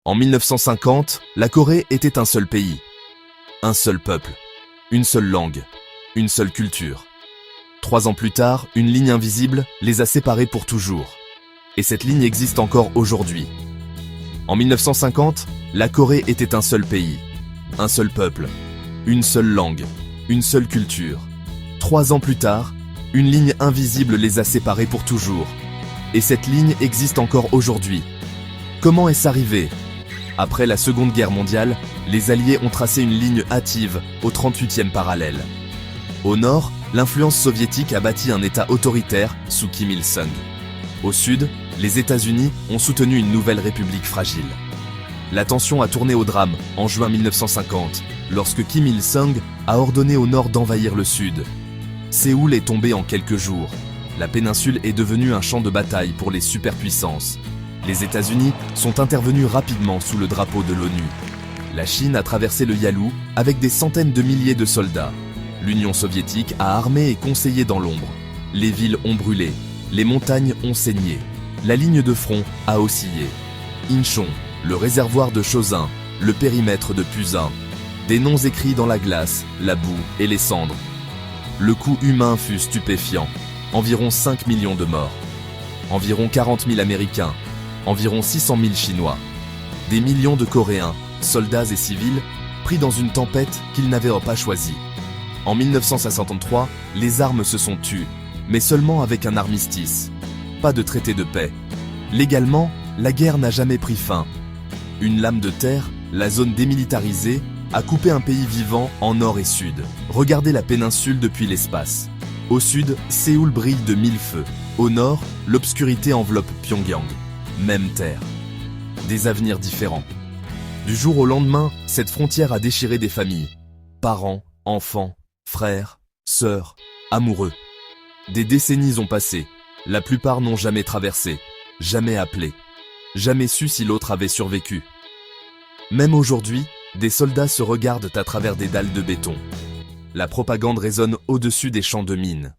En 1950, la Corée était un seul pays, un seul peuple, une seule langue, une seule culture. 3 ans plus tard, une ligne invisible les a séparés pour toujours. Et cette ligne existe encore aujourd'hui. En 1950, la Corée était un seul pays, un seul peuple, une seule langue, une seule culture. 3 ans plus tard, une ligne invisible les a séparés pour toujours. Et cette ligne existe encore aujourd'hui. Comment est-ce arrivé ? Après la Seconde Guerre mondiale, les Alliés ont tracé une ligne hâtive au 38e parallèle. Au nord, l'influence soviétique a bâti un État autoritaire sous Kim Il-sung. Au sud, les États-Unis ont soutenu une nouvelle république fragile. La tension a tourné au drame en juin 1950, lorsque Kim Il-sung a ordonné au nord d'envahir le sud. Séoul est tombé en quelques jours. La péninsule est devenue un champ de bataille pour les superpuissances. Les États-Unis sont intervenus rapidement sous le drapeau de l'ONU. La Chine a traversé le Yalu avec des centaines de milliers de soldats. L'Union soviétique a armé et conseillé dans l'ombre. Les villes ont brûlé, les montagnes ont saigné. La ligne de front a oscillé. Incheon, le réservoir de Chosin, le périmètre de Pusan. Des noms écrits dans la glace, la boue et les cendres. Le coût humain fut stupéfiant. Environ 5 millions de morts. Environ 40 000 Américains. Environ 600 000 Chinois. Des millions de Coréens, soldats et civils, pris dans une tempête qu'ils n'avaient pas choisie. En 1963, les armes se sont tues, mais seulement avec un armistice. Pas de traité de paix. Légalement, la guerre n'a jamais pris fin. Une lame de terre, la zone démilitarisée, a coupé un pays vivant en nord et sud. Regardez la péninsule depuis l'espace. Au sud, Séoul brille de 1000 feux. Au nord, l'obscurité enveloppe Pyongyang. Même terre. Des avenirs différents. Du jour au lendemain, cette frontière a déchiré des familles. Parents, enfants, frères, sœurs, amoureux. Des décennies ont passé. La plupart n'ont jamais traversé, jamais appelé, jamais su si l'autre avait survécu. Même aujourd'hui, des soldats se regardent à travers des dalles de béton. La propagande résonne au-dessus des champs de mines.